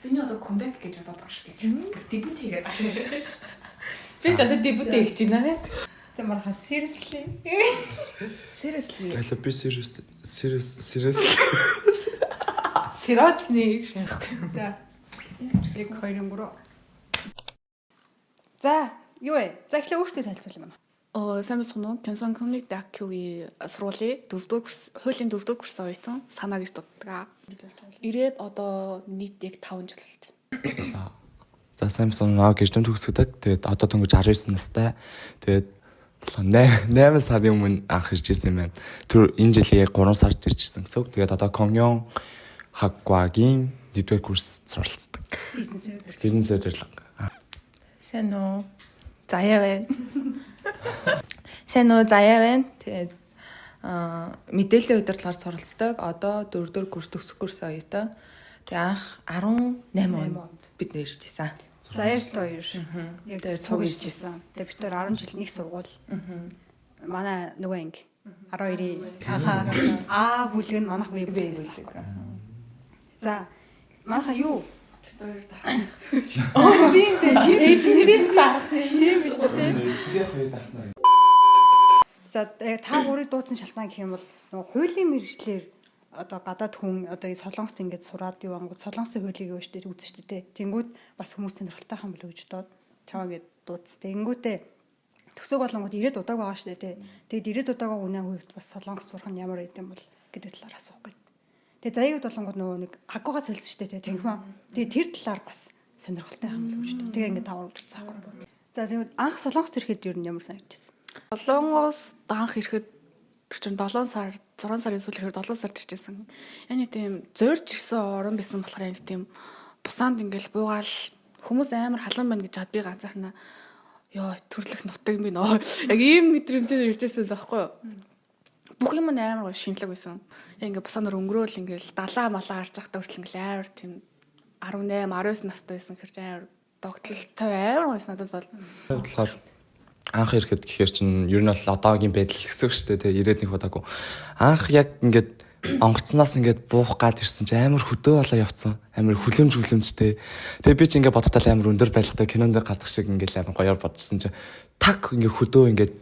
Миний одоо comeback гэж бодоод байгаа шүү дээ. Debut хийгээд байгаа шүү. Би ч одоо debut хийж байна. Тэ марха seriously. Seriously. I love you seriously. Сериозны За. Нэг 2 3. За, юу вэ? За эхлээ өөртөө танилцуул юм байна. Сайн байна уу? Кэнсон Комник Дакюгийн сургуулийн 4-р курс, хуулийн 4-р курс оюутан санаа гэж дутдаг. Ирээд одоо нийт яг 5 жил болсон. За сайн байна уу? Гэрдэн төгсгдөг. Тэгээд одоо дөнгөж 19 настай. Тэгээд 8 сарын өмнө анх ирж ирсэн юм байна. Тэр энэ жилийн 3 сард ирж ирсэн гэсэн үг. Тэгээд одоо Комьон Хагвагийн 1-р курс суралцдаг. Бизнес удирдлага. Сайн уу? Заяа байна. Сайн уу? Заяа байна. Тэгээд мэдээллийн удирдлагаар суралцдаг. Одоо 4-р курс төгсөх курс оюутан. Тэгээ анх 18 онд бид нэр ирж ирсэн. Заяат хоёр. Яг Тэгээд цуг цуг ирж ирж ирсэн. Тэгээд бид 10 жил нэг сургууль. Манай нөгөө анги 12-ийн бүлэг нь манайх бий байсан. За. Манайха юу? Тийм таах. Тийм биш үү те? Тэгээд хоёр дахнаа. За та гурыг дуудсан шалтгаан гэх юм бол нөгөө хуулийн мэргэжлэр одоо гадаад хүн одоо солонгост ингээд сураад юу ангууд солонгосын хуулийг юу штэ үзэн штэ те. Тэнгүүд бас хүмүүс сонирхолтой хам болов гэж бодоод чамаа ингээд дуудсан. Тэнгүүтээ төсөг болонгууд ирээд удааг байгаа штэ те. Тэгэд ирээд удаагаа үнэ хувьд бас солонгост сурах нь ямар байд юм бол гэдэг талаар асуух гээд. Тэгээ заяад болонгууд нөгөө нэг хагуугаа солилцсон штэ те. Танхимаа. Тэгээ тэр талаар бас сонирхолтой хам болов гэж. Тэгээ ингээд тавар утгацсан байхгүй. За тэгвэл анх солонгост ирэхэд юу ямар санагдчихсан? Солонгоос анх ирэхэд тэр чинь 7 сар 6 сарын сүүл ирэхэд 7 сард ирчихсэн. Яны тийм зорж ирсэн орон байсан болохоор яг тийм бусаанд ингээл буугаал хүмүүс амар халуун байна гэж хад би ганцаархнаа ёо төрлөх нутаг юм би нөө яг ийм мэдрэмжээр иржсэн байхгүй юу? Бүх юм нь амар шинэлэг байсан. Яг ингээ бусаанаар өнгөрөөл ингээл далаа малаа харж байхдаа хүртэл ингээл амар тийм 18 19 настай байсан хэрэг амар догтлолтой амар байсан надад бол. Тэгэхээр анх ирэхэд гэхээр чинь ер нь бол одоогийн байдал гэсэн үг шүү дээ. Тэгээ ирээд нэг удаагүй. Анх яг ингээд онгоцноос ингээд буух гад ирсэн чинь амар хөдөө болоо явцсан. Амар хүлэмжтэй. Тэгээ би чи ингээд бодтал амар өндөр байлгатай кинонд гадах шиг ингээд амар гоёор бодсон чинь так ингээд хөдөө ингээд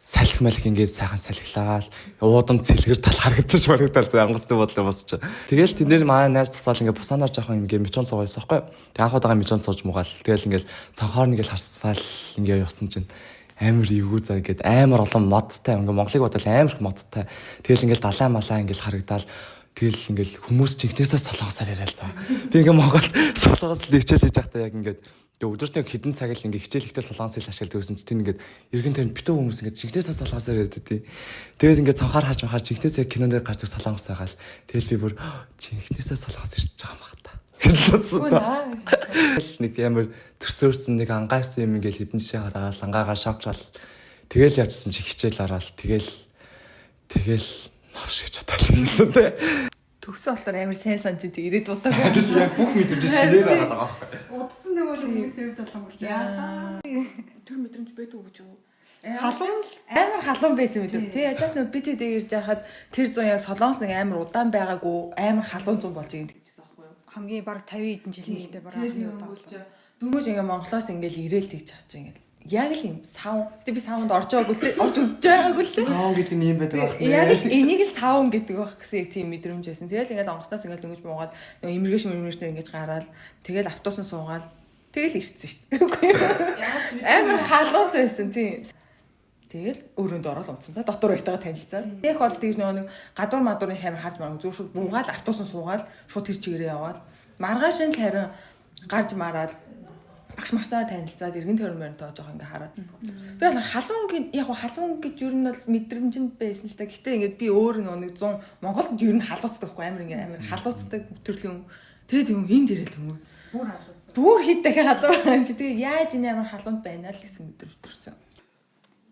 салхи малх ингээд сайхан салхилаад уудам цэлгэр тал харагдаж марагдал за онгоцтой бодлоо босч. Тэгээл тэндэр манай найз тусаал ингээд бусанаар жоохон ингээд метрон цугаяасан байхгүй. Тэгээ анх удаага метрон сууж муугаал. Тэгээл ингээд цонхоор нэг л харсаал ингээд явсан чинь амар эвгүй заа гэдэг амар олон модтай ингээ Монголыг бодвол амар их модтай. Тэгэл ингээл далаа малаа ингээл харагдаал тэгэл ингээл хүмүүс жинхнээсээ солонгосоор яриад заа. Би ингээ Монголд солонгос л хичээл хийж байхдаа яг ингээд өдөрт нэг хэдэн цаг л ингээ хичээл ихтэй солонгосыг ашигладаг байсан чинь ингээд эргэн тойрон битүү хүмүүс ингээ жинхнээсээ солонгосоор яриад тий. Тэгээд ингээ цонхоор харж махаар жинхнээсээ кинонд гардаг солонгос байгаал. Тэгэл би бүр жинхнээсээ солонгос ирж байгаа юм байна та. Гэж бодсон. Нэг амар төрсөөрсөн нэг ангаарсан юм ингээл хэдэн шээ хараад ангаагаар шокрал тэгэл явжсан чи хичээл ороод тэгэл новш гэж чадсан юмсан те. Төгсөн болохоор амар сайн санаж тий ирээд удаагүй. Яг бүх мэдрэмж шинээр байгаа даа. Удсан нөгөө хүмүүсийн хувьд болонгууд яахаа. Тэр мэдрэмж байдаг гэж юу? Халуун амар халуун байсан мэт үү. Тий яаж нөө би тэг ирж яхад тэр зүүн яг солонгос нэг амар удаан байгаагүй амар халуун зүүн болж байгаа гэсэн аахгүй юу? Хамгийн баг 50 эдэн жилийн ихтэй бараг анхны удаа. Дөнгөж ингээ Монголоос ингээл ирээл тэгж чаач ингээл яг л юм сав. Гэтэ би савнд орж байгаагүй л орж үзэж байгаагүй л. Саун гэдэг нь юм байдаг байх нэ. Яг л энийг л савн гэдэг байх гэсэн тийм мэдрэмж байсан. Тэгэл ингээл онгоцноос ингээл дөнгөж буугаад нөгөө иммигрэшн ингэж гараад тэгэл автобусанд суугаад тэгэл ирсэн шүү дээ. Амар халуун байсан тийм. Тэгэл өрөөнд ороод унтсан та дотор байтагаа танилцаад. Яг бол тэгж нөгөө нэг гадуур мадуурын хаймар харж мараа зүгээр шууд буугаад автобусанд суугаад шууд тэр чигээрээ яваад маргааш нь харин гарч мараад багш мартаа танилцаад эргэн тойрон тоож байгаа ингээ хараад. Би бол халуун гэж юу нь бол мэдрэмжэнд байсан л та. Гэтэ ингээд би өөр нэг 100 Монголд юу нь халууцдаг байхгүй амар халууцдаг төрлийн юм. Тэгээд юм энд ирэл юм. Бүр халуун. Бүр хэд дахин халуун. Би тэгээд яаж энэ амар халуунд байна л гэсэн мэдрэмж төрсөн.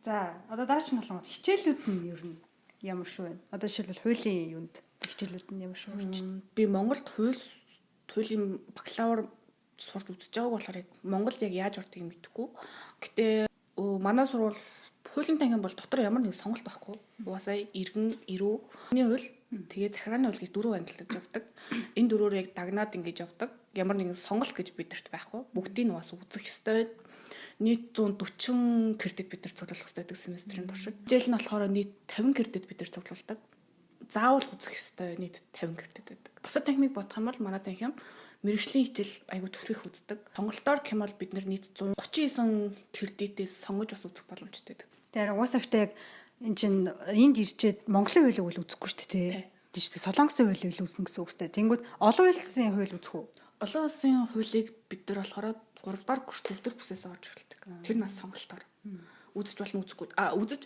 За одоо дараач нь болгоод хичээлүүд нь ер нь ямар шүү вэ? Одоо жишээлбэл хуулийн юунд хичээлүүд нь ямар шүү вэ? Би Монголд хуулийн бакалавр сурч үзэж байгааг болохоор яг Монголд яг яаж ордгийг мэдэхгүй. Гэтэ манай сургууль хуулийн танхим бол дотор ямар нэг сонголт байхгүй. Угаасаа иргэн, ирүү, хүний хууль, тэгээ захиргааны хууль гэж дөрвөн ангилалд явдаг. Энэ дөрвөөр яг дагнаад ингэж явдаг. Ямар нэгэн сонголт гэж бидэрт байхгүй. Бүгдийг нь бас үзэх ёстой. Нийт 140 кредит бид нар цуглуулах ёстой гэдэг семестрийн туршид. Хичээл нь болохоор нийт 50 кредит бид нар цуглуулдаг. Заавал үзэх ёстой нийт 50 кредит байдаг. Бусад танхимыг бодох юм бол манай танхим мэрэгжлийн хичээл айгу төрхийг үздэг. Сонголтоор гэх юм бол бид нар нийт 139 кредитээс сонгож бас үзэх боломжтой байдаг. Тэгэхээр угаасаа гэхдээ яг энэ чинь энд ирчээд Монголын хуулийг үл үзэхгүй шүү дээ. Тийм шүү дээ. Солонгосын хуулийг л үзнэ гэсэн үг шүү дээ. Тэнгүүд олон улсын хууль үзэх үү? Олон улсын хуулийг бид нар болохоор 3 дахь курс 4 дахь курсээс орж эхэлдэг. Тэр нас сонголтоор үзэж болно үзэхгүй. Үзэж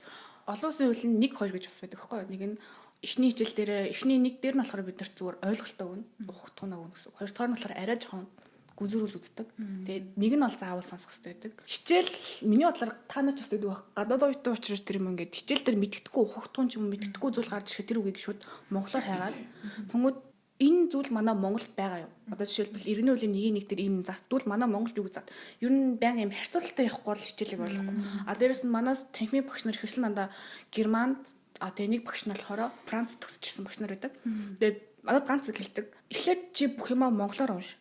олон улсын хууль нь 1 2 гэж бас байдаг байхгүй юу? Нэг нь эхний хичээл дээр эхний нэг дээр нь болохоор бид нар зүгээр ойлголтоо өгнө, ухтунаа өгнө гэсэн үг. Хоёр дахь нь болохоор арай жоохон гүнзрүүл үздэг. Тэгээд нэг нь бол заавал сонсох хэрэгтэй байдаг. Хичээл миний бодлоор та нар ч бас гэдэг байх. Гадаад оюутан учраас тэр юм ингээд хичээл дээр мэддэггүй ухтун ч юм мэддэггүй зүйл гарч ирэхэд тэр үгийг шууд монголоор хайгаад тэнгууд энэ зүйл манай Монголд байгаа юу? Одоо жишээлбэл иргэний хуулийн нэг дээр ийм загдвал манай Монголд юу гэж зад. Ер нь баян юм харьцуулалтаа явахгүй бол хичээлийг ойлгохгүй. Дээрэс нь манай танхимын багш нар ихсэн дандаа Германд тэгээ нэг багш нар болохоор Франц төгсчихсэн багш нар байдаг. Тэгээд надад ганц үг хэлдэг. Эхлээд чи бүх юмаа монголоор унш.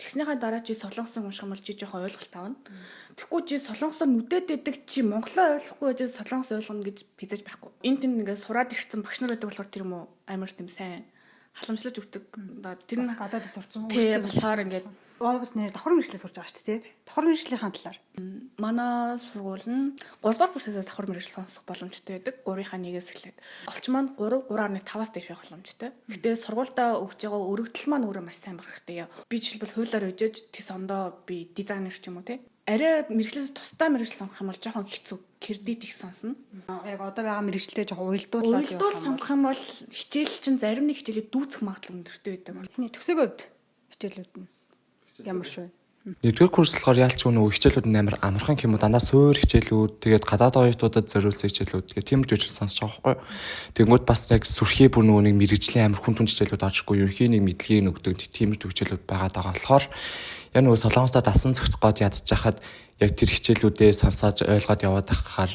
Тэгснийхаа дараа чи солонгосоор унших юм бол чи жоохон ойлголт авна. Тэгэхгүй чи солонгосоор нүдэд дэдэг чи монголоо ойлгохгүй байж солонгос ойлгоно гэж пизэж байхгүй. Энд тэнд ингээд сураад ирсэн багш нар байдаг болохоор тэр юм уу амар тийм сайн халамжлаж өгдөг. Тэр нь гадаадд сурцсан үү? Тийм болохоор ингээд Оогоос нэр давхар мэрэгчлээ сурж байгаа шүү дээ. Давхар мэрэгжлийн талаар. Манай сургууль нь 3 дахь курсээс давхар мэрэгжил сонсох боломжтой байдаг. 3-ийнхаа нэгээс эхлээд. Голч маань 3.5-аас дээш байх боломжтой. Гэтэ сургуультай өгч байгаа өргөдөл маань өөрөө маш сайн байх хэрэгтэй. Би жишээлбэл хуулиар үжиж тэс ондоо би дизайнер ч юм уу те. Арай мэрэгчлээс тусдаа мэрэгжил сонгох юм бол жоохон хэцүү. Кредит их сонсно. Яг одоо байгаа мэрэгчлээ жоохон уйлдуулаад явах юм. Сонгох юм бол хичээл чинь зарим нэг хичээлээ дүүцэх магадлал өндөртэй байдаг. Төсөөгөө хичээлүүд нь ямар шүү. Нэгдүгээр курс болохоор яалчгүй нөгөө хичээлүүд нь амар амархан юм уу дандаа суур хичээлүүд тэгээд гадаад оюутнуудад зориулсан хичээлүүд тэгээд тийм ч үжил сонсож байгаа байхгүй. Тэнгүүд бас яг сүрхий бүр нөгөө нэг мэрэгжлийн амар хүн түн хичээлүүд орчихгүй ерхий нэг мэдлэгийг нөгдөг тийм ч хичээлүүд байгаад байгаа болохоор яг нөгөө солонгостой дасан зохицгоод ядчихад яг тэр хичээлүүдээ сонсоод ойлгоод яваад байхаар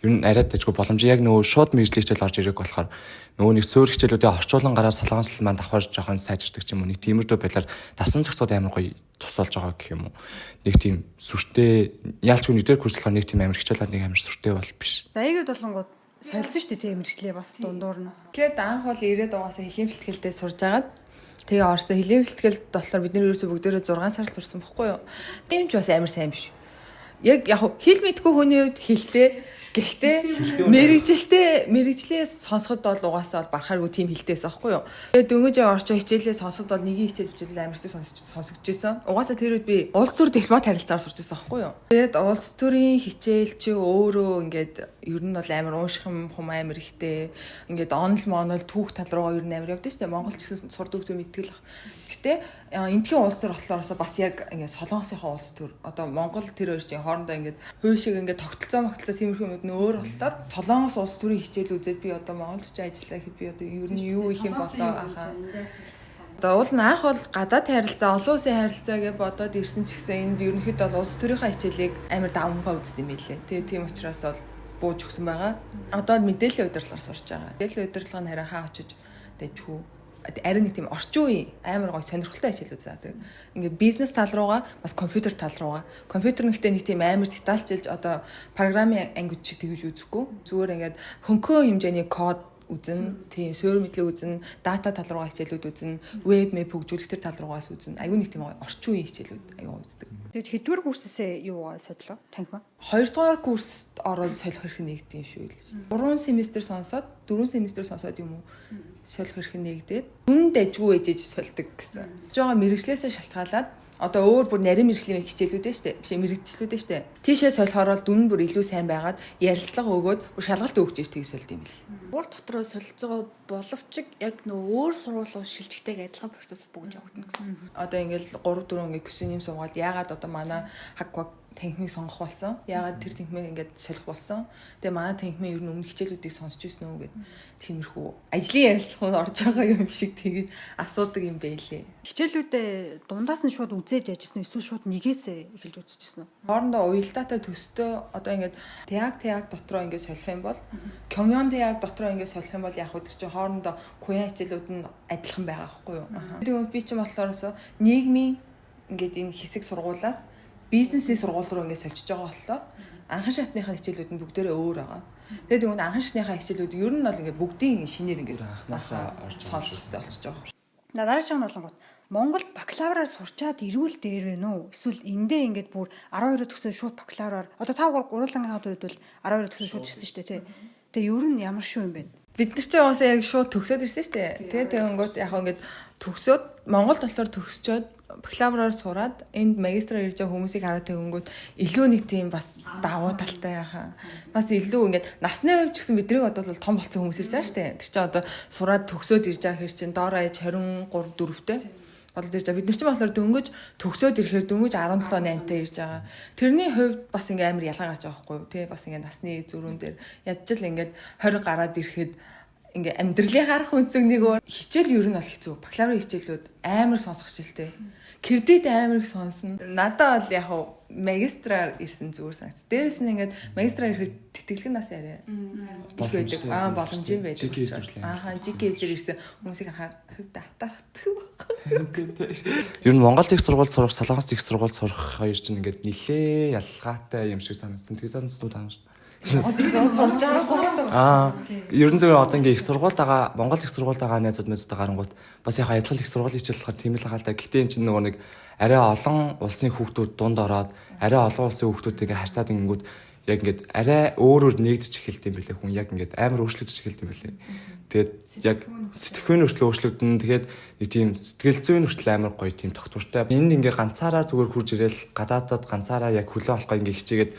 ер нь арай дажгүй боломж яг нөгөө шууд мэрэгжлийн хичээл орж ирээг болохоор нөгөө нэг суур хичээлүүдээ орчуулан гараад солонгослол маань давхар жоохон сайжирдаг ч юм уу нэг тиймэрдүү байдлаар дасан зохицоод амар гоё тусалж байгаа гэх юм уу нэг тийм сүртэй яалчгүй нэгдэр курс болохоор нэг тийм амар хичээлээд нэг амар сүртэй бол биш. Даягээд болонгууд солилцсон шүү дээ тийм мэрэгчлээ бас дундуур нь. Тэгээд анх бол ирээд угаасаа хэлийн бэлтгэлдээ сурж агаад тэгээ орсон хэлийн бэлтгэлд болохоор бид нэр ерөөсөө бүгдээрээ 6 сар сурсан байхгүй юу. Тийм ч бас амар сайн биш. Яг хэл мэдгүй хүний хувьд хэлтэй гэхдээ мэрэгжлээ сонсоход бол угаасаа бол барахааргүй тийм хилтэйс аахгүй юу. Тэгээд дөнгөж орчоо хичээлээ сонсоход бол нэгийн хичээл амар их сонсогч байсан. Угаасаа тэр үед би улс төр дипломат харилцаагаар сурч байсан аахгүй юу. Тэгээд улс төрийн хичээл чи өөрөө ингээд ер нь бол амар уушх юм амар ихтэй ингээд онл түүх тал руугаа ер нь амар явдсан шүү дээ. Монгол ч гэсэн сурдаг төв мэдтгэл ах. Гэтэ эндхийн улс төр болохоор бас яг ингээд солонгосынхаа улс төр одоо Монгол тэр хоёр чинь хоорондоо ингээд хууль шиг ингээд тогтолцоо тиймэрхүү юмуд нь өөр болохоор солонгос улс төрийн хичээл үзээд би одоо Монголд ч ажиллаа гэхэд би одоо ер нь юу их юм болоо ахаа. Одоо уул нь анх бол гадаад харилцаа, олон улсын харилцаа гэж бодоод ирсэн ч гэсэн энд ерөнхийдөө бол улс төрийнхаа хичээлийг амар давмгаа үздэг юм билээ. Тэгээ тийм учраас бол бууж өгсөн байгаа. Одоо мэдээллийн удирдлагаар сурч байгаа. Мэдээллийн удирдлага нь харин хаа очиж тэжхүү арай нэг тийм орчин үеийн амар гоё сонирхолтой хичээлүүд заадаг. Ингээд бизнес тал руугаа бас компьютер тал руугаа. Компьютер нэгтэй нэг тийм амар детальчилж одоо программын ангид шиг тэгж үзэхгүй. Зүгээр ингээд хөнгөн хэмжээний код үзэн, тийм суурь мэдлэг үзэн, дата тал руугаа хичээлүүд үзэн, веб мэп хөгжүүлэх төр тал руугаас үзэн. Айгүй нэг тийм орчин үеийн хичээлүүд айгүй үздэг. Тэгэд хэдвэр курсээсээ юугаа содлоо? Танхим. 2 дугаар курст ороод солих хэрэг нэгдэв шүү л. 3 семестр сонсоод 4 семестр сонсоод юм уу? Солих хэрэг нэгдээд дүн дэжгүй ээжэж сольдог гэсэн. Жоо мэрэгчлээсээ шалтгаалаад одоо өөр бүр нарийн мэрэгжлийн хичээлүүдээ штэ. Биш мэрэгчлүүдээ штэ. Тийшээ солихорол дүн бүр илүү сайн байгаад ярилцлага өгөөд шалгалт өгч ийж тийг сольд юм бэл. Уул дотроо солилцоо боловч яг нөө өөр сургуулиуд шилжихтэйг адилхан процесс бүгд явагдана гэсэн. Одоо ингээл 3 4 ингээ küсэний юм суугаад яагаад одоо манай хаг танхимыг сонгох болсон. Яагаад тэр танхимыг ингээд солих болсон. Тэгээ манай танхимын ер нь өмнө хичээлүүдийг сонсч ирсэн үү гэд тиймэрхүү ажлын ярилцлаганд орж байгаа юм шиг тэгээд асуудаг юм байлээ. Хичээлүүдээ дундаас нь шууд үзээд яжсэн эсвэл шууд нэгээсээ эхэлж үзчихсэн үү? Хоорондоо уялдаатай төстөө одоо ингээд теаг дотроо ингээд солих юм бол Кёнён теаг дотроо ингээд солих юм бол яг хөө тэр чинь хоорондоо куян хичээлүүд нь адилхан байгаа байхгүй юу? Тэгээд би чинь болохоор нийгмийн ингээд энэ хэсэг сургуулаас бизнесийн сургууль руу ингээд сольж байгаа болохоор анхан шатныхаа хичээлүүд нь бүгдээрээ өөр байгаа. Тэгээд yung анхан шатныхаа хичээлүүд ер нь бол ингээд бүгдийн шинээр ингээд анханасаа орж сонсохтой болчихж байгаа. Дараагийн нь болонгот Монголд бакалавраар сурчаад ирүүл дээр вэ нүү? Эсвэл эндээ ингээд бүр 12 төгсөө шууд бакалавраар одоо та гурлангийн хувьд бол 12 төгсөө шууд ирсэн шүү дээ тий. Тэгээ ер нь ямар шүү юм бэ? Бид нар ч угаасаа яг шууд төгсөөд ирсэн шүү дээ. Тэгээд тэгэнгүүт яг ингээд төгсөөд Монголд болохоор төгсчөөд бакалавраар сураад энд магистраар ирж байгаа хүмүүсийг хараад тэгэнгүүт илүү нэг тийм бас давуу талтай яхаа. Бас илүү ингээд насны хувьд ч гэсэн бидний бодвол том болсон хүмүүс ирж байгаа шүү дээ. Тэр чинь одоо сураад төгсөөд ирж байгаа хэр чинь доороо ээж 23 4-тэй болоод ирж байгаа. Бид нар ч болохоор дөнгөж төгсөөд ирэхээр дөнгөж 17 8-тай ирж байгаа. Тэрний хувьд бас ингээд амар ялгаа гарч байгаа байхгүй юу? Тэ бас ингээд насны зөрүүн дээр ядчил ингээд 20 гараад ирэхэд ингээ амьдралын харах үнцэг нэг өөр хичээл ер нь бол хэцүү. Бакалаврын хичээлүүд амар сонсох хичээлтэй. Кредит амар их сонсно. Надад бол яг магистраар ирсэн зүгээр санагд. Дээрээс нь ингээд магистраар ирэхэд тэтгэлэг нас яриа. Их байдаг. Боломж юм байдаг. GK-сээр ирсэн хүмүүсийг харахаар хөвдө атархдаг. Ер нь Монголд их сургууль сурах, Солонгост их сургууль сурах хоёр чинь ингээд нилээ ялгаатай юм шиг санагдсан. Тэгээ санагдсан тань. Сурж байгаа. Ер нь зөвхөн одоо ингээ их сургуульд байгаа, Монгол их сургуульд байгаа найзууд мэддэг гарангууд бас яг адилхан их сургуулийн хичээл болохоор тийм л байгаа л да. Гэтэ энэ чинь нөгөө нэг арай олон улсын хүүхдүүд дунд ороод арай олон улсын хүүхдүүдтэйгээ харьцаад ингэнгүүт яг ингээд арай өөрөөр нэгдэж эхэлт юм билээ хүн яг ингээд амар өөрчлөгдөж эхэлт юм билээ. Тэгээд яг сэтгэхүйн хүртэл өөрчлөгдөн. Тэгээд нэг тийм сэтгэл зүйн хүртэл амар гоё тийм тогтвортой. Энд ингээ ганцаараа зүгээр хурж ирээл гадаадад ганцаараа яг хөлөө олохоо ингээ хичээгээд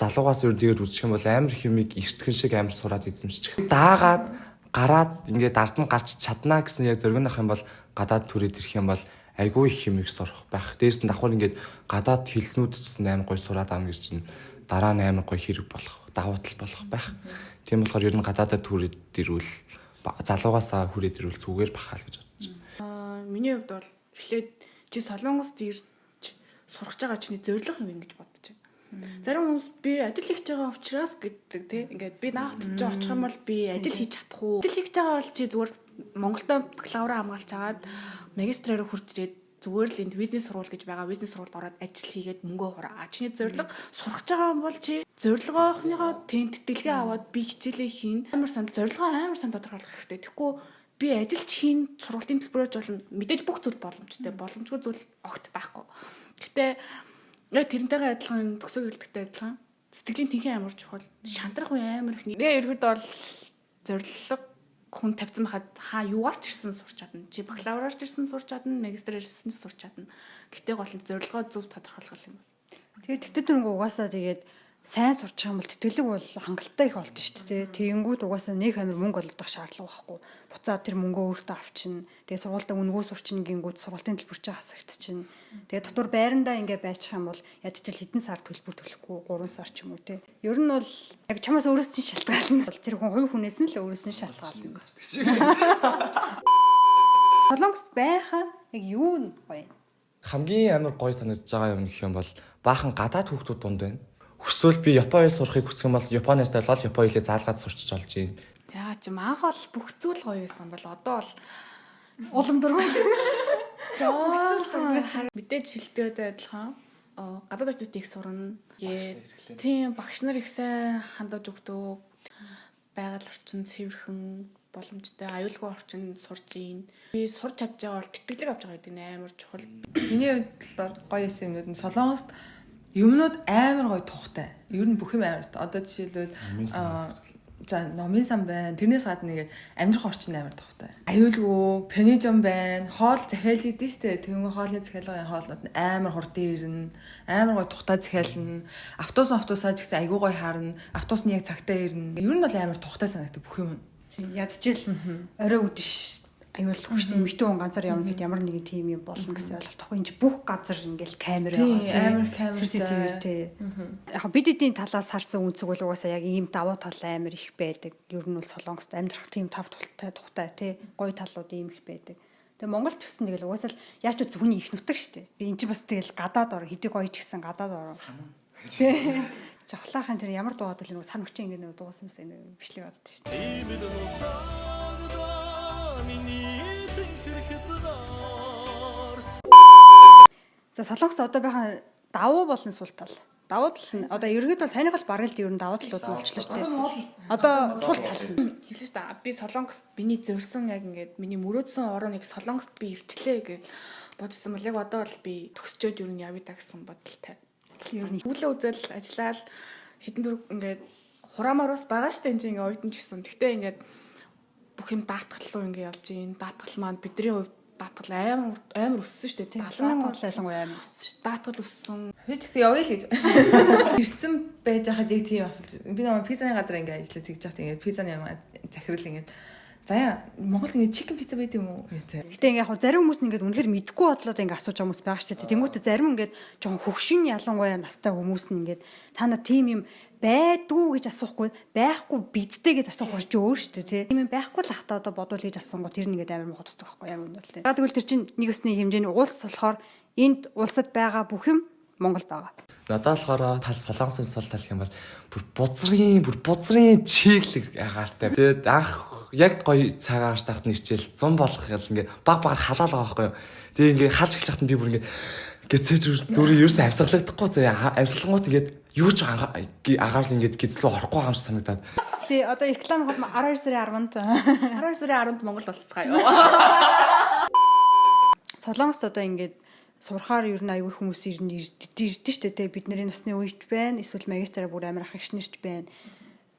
залуугаас өөр дээр үзчих юм бол амар их юмыг эртгэн шиг амар сураад эзэмшчих. Даагаад гараад ингээд ард нь гарч чаднаа гэсэн яг зориг нах юм бол гадаад төрөд ирэх юм бол айгүй их юмыг сурах байх. Дээрс нь давхар ингээд гадаад хэлнүүд ч амар гоё сураад аав гэж чинь дараа нь амар гоё хэрэг болох, давуу тал болох байх. Тийм болохоор ер нь гадаадад төрөд ирвэл залуугаасаа хүрээд ирвэл зүгээр бахаа л гэж бодож байна. Миний хувьд бол эхлээд чи Солонгост ирж сурах байгаа чиний зорилго юм гэж бодож байна. Зарим хүмүүс би ажил хийж байгаа учраас гэдэг тий ингээд би наавтж очих юм бол би ажил хийж чадах уу? Ажил хийж байгаа бол чи зүгээр Монголдо бакалавра хамгаалж агаад магистраар хурж ирээд зүгээр л энд бизнес сургууль гэж байгаа бизнес сургуульд ороод ажил хийгээд мөнгө хураа. Чиний зорилго сурах байгаа юм бол чи зорилгоохныхоо тэнцэтгэлгээ аваад би хичээлээ хийн. Амар сан зорилгоо амар сан тодорхойлох хэрэгтэй. Тэгэхгүй би ажилч хийн сургуулийн төлбөрөж болно. Мэдээж бүх зүйл боломжтой. Боломжгүй зүйл огт байхгүй. Гэтэ яг тэрнтэйгээ адилхан төгсөө гэлдэгтэй адилхан сэтгэлийн тэнхээ амар чухал шантрах үе амар их. Тэгээ ерөөд бол зорилго хүн тавьсан байхад юугаар ч ирсэн сурч чадна. Чи бакалавраар ч ирсэн сурч чадна, магистраар ирсэн ч сурч чадна. Гэтэ гол нь зорилгоо зөв тодорхойлох юм бол. Тэгээд тэтгэдэг угаасаа тэгээд сайн сурчих юм бол тэтгэлэг бол хангалттай их болд нь шүү дээ. Тэгэнгүүт угаасаа нэг амир мөнгө олдох шаардлага байхгүй. Буцаад тэр мөнгөө өөртөө авчин. Тэгээ сургуультай үнгөө сурчин гингүүд сургуулийн төлбөр чинь хасагдчихна. Тэгээ дотор байрандаа ингээ байчих юм бол ядчил хэдэн сар төлбөр төлөхгүй 3 сар ч юм уу те. Ер нь бол яг чамаас өөрөөс чинь шалтгаална. Тэр хүн хувь хүнээс нь л өөрөөс нь шалтгаална. Солонгост байхаа яг юу гоё. Хамгийн амар гоё санагдаж байгаа юм гэх юм бол баахан гадаад хүүхдүүд дунд байна. Хүсвэл би Японд сурахыг хүсэх юм бол Японоос болоод Японы хэлээ заалгаад сурчиж олж юм. Яа чи манх бол бүх зүйл гоё байсан бол одоо бол Улам дөрвөн. Мэдээж шилдэгтэй адилхан гадаад хүүхдүүд их сурна. Тийм багш нар их сайн хандаж өгдөг. Байгаль орчин цэвэрхэн боломжтой аюулгүй орчин сурж ийн. Би сурч чадж байгаа бол тэтгэлэг авч байгаа гэдэг нь амар чухал. Миний хувьд болохоор гоё юм юмнууд нь Солонгост юмнууд амар гоё тухтай. Ер нь бүх юм амар. Одоо жишээлбэл за номын сан байна. Тэрнээс гадна нэг амьдрах орчин амар тухтай. Аюулгүй, пенижон байна. Хоол захиалж идэв штэ. Тэгвэл хоолны захиалгын хоолнууд нь амар хурдан ирнэ. Амар гоё тухтай захиална. Автобусаа ч гэсэн айгүй гоё харна. Автобус нь яг цагтаа ирнэ. Ер нь бол амар тухтай санагдав бүх юм. Ядчил орой үдэш аюул хөштэй эмэгтэй хүн ганцаар явна гэхэд ямар нэгэн тим юм болно гэсэн ойлголт авахгүй. Энд чинь бүх газар ингээл камер амар камер CCTV тий. Яг бид эдийн талаас харсан үнцэг бол угаасаа яг ийм давуу тал амар их байдаг. Ер нь бол Солонгост амьдрах тийм тав тухтай тий. Гоё талууд ийм их байдаг. Тэгээ Монгол ч гэсэн тэгэл угаасаа яаж ч хүний их нутаг шүү дээ. Энд чинь бас тэгэл гадаад ор хэдий гоё ч гэсэн гадаад ор. Тий. Жавхлаахан тэр ямар дуугаад л нэг сан хүчин ингэ нэг дуусан энэ бичлэг боддог шүү дээ. За Солонгос одоо байхаа давуу болон сул тал. Давуу тал нь одоо ерөөд бол сайнх бол бараг л ер нь давуу талууд болчихлоо шүү дээ. Одоо сул тал. Хэлсэн шүү дээ. Би Солонгост миний зорьсон яг ингээд миний мөрөөдсөн орон яг Солонгост би ирчлээ гэж бодсон бол яг одоо бол би төгсчөөд ер нь явъя та гэсэн бодолтой. Ер нь үүлээ үзэл ажиллаад хитэн дөрөв ингээд хураамаар бас байгаа шүү дээ энэ ингээ оюутан ч гэсэн. Гэхдээ ингээд бүх юм даатгал руу ингээ явж гин. Даатгал маань бидний хувьд даатгал амар өссөн шүү дээ. 70 бол ялангуяа амар өссөн шүү. Даатгал өссөн. Би ч гэсэн явъя л гэж. Ирсэн байж хахад яг тийм асуулт. Би нэг пиццаны газар ингээ ажиллаж тэгж яхад ингээ пиццаны юм захирал ингээ заяа Монголд ингээ чикен пицца байд юм уу гэдэг. Гэтэ ингээ яг зарим хүмүүс нь ингээ үнэхээр мэдгүй бодлоод ингээ асууж байгаа хүмүүс байгаа шүү дээ. Тэнгүүтээ зарим ингээ жоохон хөгшин ялангуяа настай хүмүүс нь ингээ та нар тийм юм байдгүй гэж асуухгүй байхгүй бидтэй гэж асуух ч өөр шүү дээ тий. Тийм юм байхгүй л ахта одоо бодвол гэж асуунгууд тэр нэгээд амар мохот тусдаг байхгүй яг үнэ л тий. Тэгвэл тэр чинь нэг өсний хэмжээний улс болохоор энд улсад байгаа бүх юм Монголд байгаа. Надад болохоор тал Солонгосын сул тал гэх юм бол бүр бузрын чиглэг агаартай. Тэгээд анх яг гоё цагаар тахт нэрчээл 100 болох юм ингээ баг халаал байгаа байхгүй юу. Тэгээд ингээ халж эхлэх хат нь би бүр ингээ гэцээж дөрөв ерөөсөө амьсгалагдахгүй заяа амьсгалангууд ингээд юу ч агаал ингээд гизлөө орохгүй байгаа юм шиг санагдаад. Тий одоо реклам хот 12 сарын 10-нд 12 сарын 10-нд Монгол болцгаая. Солонгост одоо ингээд сурахаар ер нь аягүй хүмүүс ирдэ шүү дээ. Бид нарын насны үеч байна. Эсвэл магистраа бүр амар ах ихнэрч байна.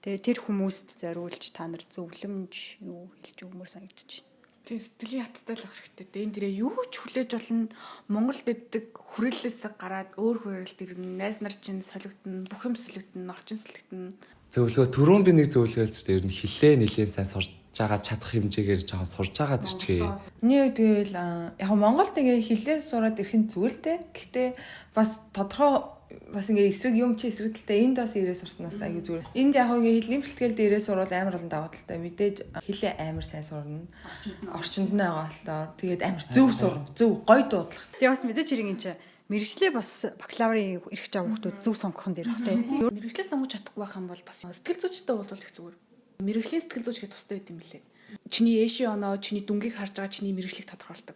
Тэгээ тэр хүмүүст зориулж та нар зөвлөмж юу хэлж өгмөр санагдчих. Тэг сэтгэлийн хаттай л ах хэрэгтэй. Энэ дээрээ юу ч хүлээж болно. Монголд иддэг хүрээлэлээс гараад өөр хүрээлэлд ирнэ. Найз нар чинь солигдно, бүх юм солигдно, орчин солигдно. Зөвлөгөө түрүүн би нэг зөвлөгөөлс чинь ер нь хилээ нэлээд сайн сурж байгаа чадах хэмжээгээр жоохон сурж байгаа дэрчгээ. Миний хувьд тэгэл яг Монголд ингээ хилээс сураад ирэх нь зүгээр дээ. Гэхдээ бас тодорхой бас ингээ эсрэг юм чи эсрэгдэлтэй энд бас ирээ сурснаас аягүй зүгээр. Энд яг ингээ хэлний бэлтгэл дээрээ сурвал амар олон даваа талтай. Мэдээж хилээ амар сайн сурна. Орчинд нь байгаа болохоор тэгээд амар зөв сурна. Зөв гоё дуудлага. Тэгээ бас мэдээж хэрэг юм чи мэргэжлээ бас бакалаврын эрх жав хүмүүс зөв сонгох нь дэрх тий. Мэргэжлээ сонгож чадахгүй байх юм бол бас сэтгэл зүйчтэй болвол их зүгээр. Мэргэжлийн сэтгэл зүйч гэдэг тустай байт юм лээ. Чиний ээшийн оноо, чиний дүнгийг харж байгаа чиний мэргэжлийг тодорхойлдог.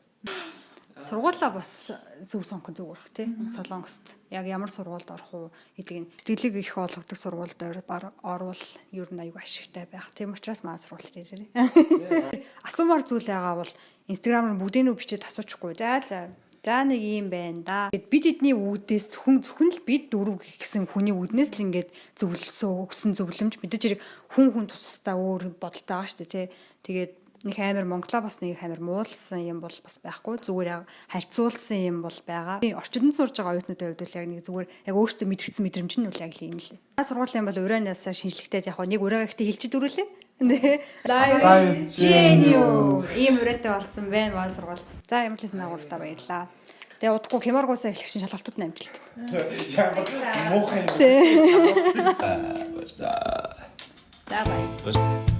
Сургуулаа бас зөв сонгох нь зүгээр бах тий. Солонгост яг ямар сургуульд орох уу гэдгийг сэтгэлийг их олгодог сургуульд орвол ер нь аюу ашигтай байх. Тийм учраас маа сургууль ирээрээ. Асуумар зүйл байгаа бол Instagram-аар бүгдийг бичээд асуучихгүй. За нэг юм байна да. Бид эдний үүдээс зөвхөн л бид дөрөв гэсэн хүний үүднээс л ингээд өгсөн зөвлөмж мэдээж хэрэг хүн тусдаа өөр бодолтой байгаа шүү дээ тий. Тэгээд нэг амар Монголоо бас нэг амар муулсан юм бол бас байхгүй. Зүгээр харьцуулсан юм бол байгаа. Орчинд сурж байгаа оюутнуудын хувьд бол яг нэг зүгээр яг өөртөө мэдэрсэн мэдрэмж нь бол яг л юм лээ. Сургуулийн бол урайнаас шинжлэхтэй яг нэг урайгаа ихтэй хэлчихэд дөрүүлээ. Live Genio ийм урайтай болсон байна маа сургууль. За ямар ч гэсэн нагууртаа баярлаа. Тэгээ удахгүй хямаргуусаа эхлэх чинь шалгалтууд нь амжилт. Муухай. За баяр.